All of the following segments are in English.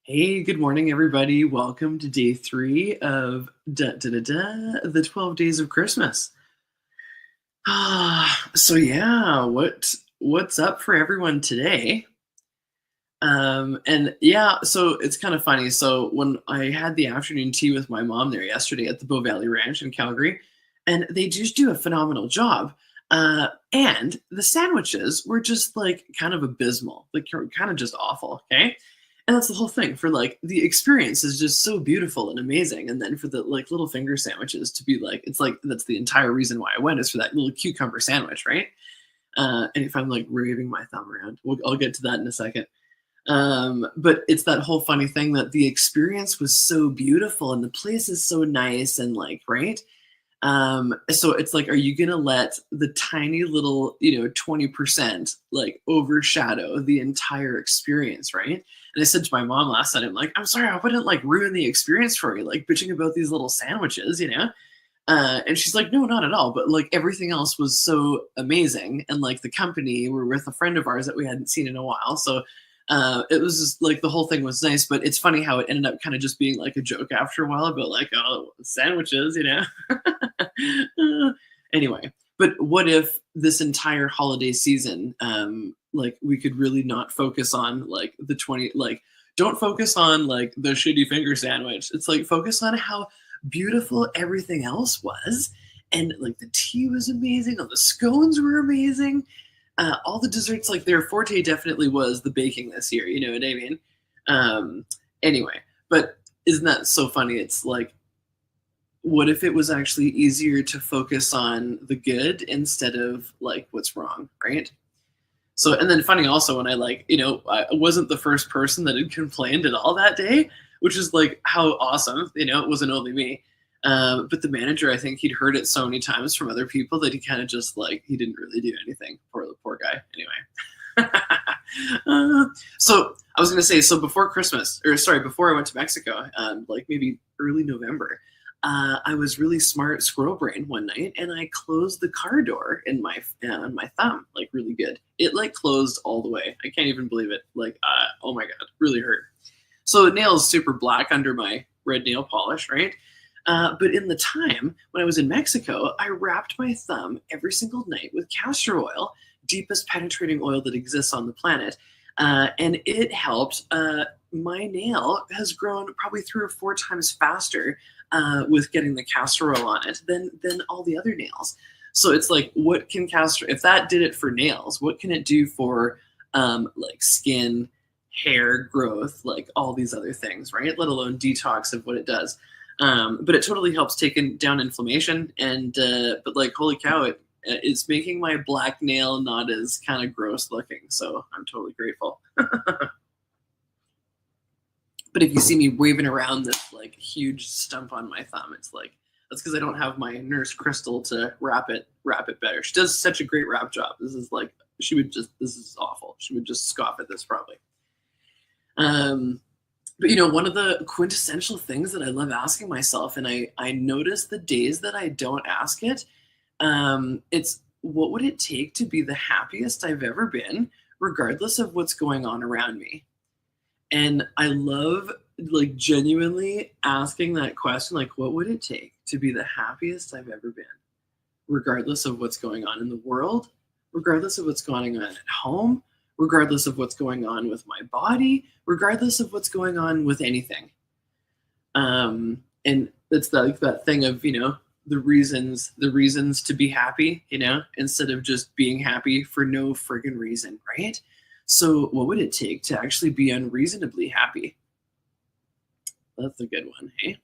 Hey, good morning, everybody. Welcome to day three of the 12 Days of Christmas. So yeah, what's up for everyone today? And yeah, so it's kind of funny. So when I had the afternoon tea with my mom there yesterday at the Bow Valley Ranch in Calgary, and they just do a phenomenal job. And the sandwiches were just like kind of abysmal, like kind of just awful. Okay. And that's the whole thing for like the experience is just so beautiful and amazing. And then for the like little finger sandwiches to be like, it's like that's the entire reason why I went is for that little cucumber sandwich, right? And if I'm like waving my thumb around, I'll get to that in a second. But it's that whole funny thing that the experience was so beautiful and the place is so nice and like, right? So it's like, are you gonna let the tiny little, 20% like overshadow the entire experience, right? And I said to my mom last night, I'm like, I'm sorry, I wouldn't like ruin the experience for you, like bitching about these little sandwiches. And she's like, no, not at all. But like everything else was so amazing. And like the company, we're with a friend of ours that we hadn't seen in a while. So it was just like the whole thing was nice. But it's funny how it ended up kind of just being like a joke after a while about like, oh, sandwiches. Anyway, but what if this entire holiday season, like we could really not focus on like the 20, like, don't focus on like the shitty finger sandwich. It's like focus on how beautiful everything else was. And like the tea was amazing, all the scones were amazing, all the desserts, like their forte definitely was the baking this year, you know what I mean? Um, anyway, but isn't that so funny? It's like, what if it was actually easier to focus on the good instead of like what's wrong, right? So, and then funny also when I like, I wasn't the first person that had complained at all that day, which is like how awesome, it wasn't only me. But the manager, I think he'd heard it so many times from other people that he kind of just like, he didn't really do anything. Poor guy. Anyway. So I was going to say, so before Christmas, or sorry, before I went to Mexico, like maybe early November, I was really smart squirrel brain one night, and I closed the car door in my thumb like really good. It like closed all the way. I can't even believe it. Like, oh my god, really hurt. So the nail is super black under my red nail polish, right? But in the time when I was in Mexico, I wrapped my thumb every single night with castor oil, deepest penetrating oil that exists on the planet, and it helped. My nail has grown probably 3 or 4 times faster with getting the castor oil on it than all the other nails. So it's like, what can castor? If that did it for nails, what can it do for like skin, hair growth, like all these other things, right? Let alone detox of what it does. But it totally helps take down inflammation. And but like, holy cow, it's making my black nail not as kind of gross looking. So I'm totally grateful. But if you see me waving around this like huge stump on my thumb, it's like that's because I don't have my nurse Crystal to wrap it better. She does such a great wrap job. This is like this is awful. She would just scoff at this probably. But one of the quintessential things that I love asking myself, and I notice the days that I don't ask it, it's what would it take to be the happiest I've ever been, regardless of what's going on around me? And I love like genuinely asking that question, like, what would it take to be the happiest I've ever been, regardless of what's going on in the world, regardless of what's going on at home, regardless of what's going on with my body, regardless of what's going on with anything. And it's like that thing of, the reasons to be happy, instead of just being happy for no friggin' reason, right? So what would it take to actually be unreasonably happy? That's a good one, hey?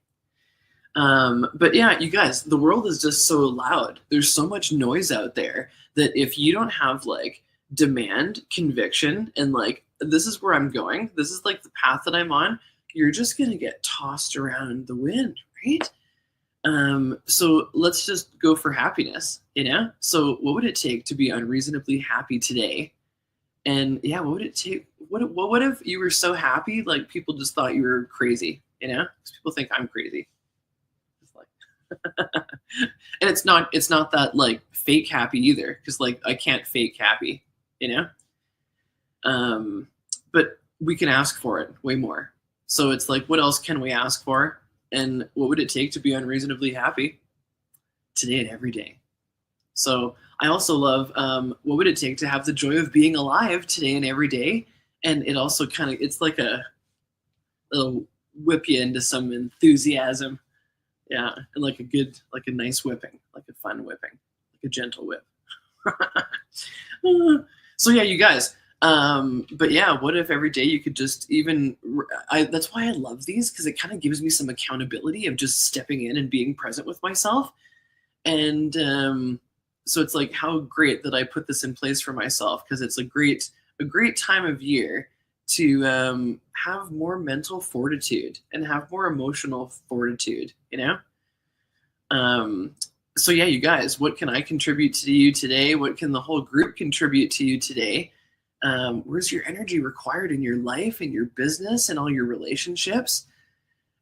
But yeah, you guys, the world is just so loud. There's so much noise out there that if you don't have like demand, conviction, and like, this is where I'm going, this is like the path that I'm on, you're just going to get tossed around the wind, right? So let's just go for happiness, So what would it take to be unreasonably happy today? And yeah, what would it take? What if you were so happy, like people just thought you were crazy, Because people think I'm crazy. It's like, and it's not that like fake happy either, because like I can't fake happy, But we can ask for it way more. So it's like, what else can we ask for? And what would it take to be unreasonably happy today and every day? So I also love what would it take to have the joy of being alive today and every day? And it also kind of, it's like it'll whip you into some enthusiasm. Yeah. And like like a nice whipping, like a fun whipping, like a gentle whip. So yeah, you guys. But yeah, what if every day you could just even that's why I love these, because it kind of gives me some accountability of just stepping in and being present with myself. And so it's like how great that I put this in place for myself, because it's a great time of year to have more mental fortitude and have more emotional fortitude, you know? Um, so yeah, you guys, what can I contribute to you today? What can the whole group contribute to you today? Where's your energy required in your life, in your business, and all your relationships?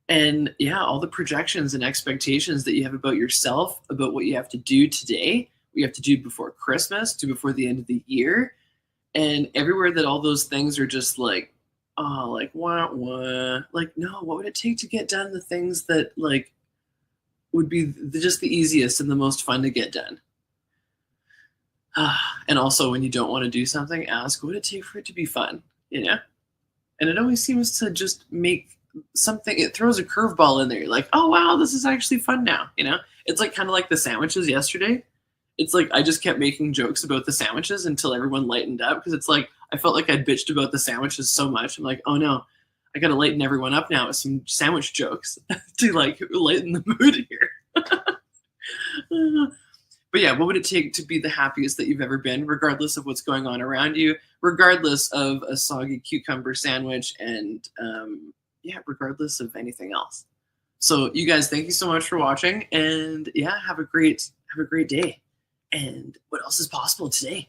And yeah, all the projections and expectations that you have about yourself, about what you have to do today, what you have to do before Christmas, do before the end of the year, and everywhere that all those things are just like, oh, like wah wah, like no, what would it take to get done the things that like would be just the easiest and the most fun to get done? And also, when you don't want to do something, ask, what would it take for it to be fun? You know? And it always seems to just make something, it throws a curveball in there. You're like, oh, wow, this is actually fun now. You know? It's like kind of like the sandwiches yesterday. It's like I just kept making jokes about the sandwiches until everyone lightened up, because it's like I felt like I'd bitched about the sandwiches so much. I'm like, oh no, I gotta lighten everyone up now with some sandwich jokes to like lighten the mood here. But yeah, what would it take to be the happiest that you've ever been, regardless of what's going on around you, regardless of a soggy cucumber sandwich, and yeah, regardless of anything else? So you guys, thank you so much for watching, and yeah, have a great day. And what else is possible today?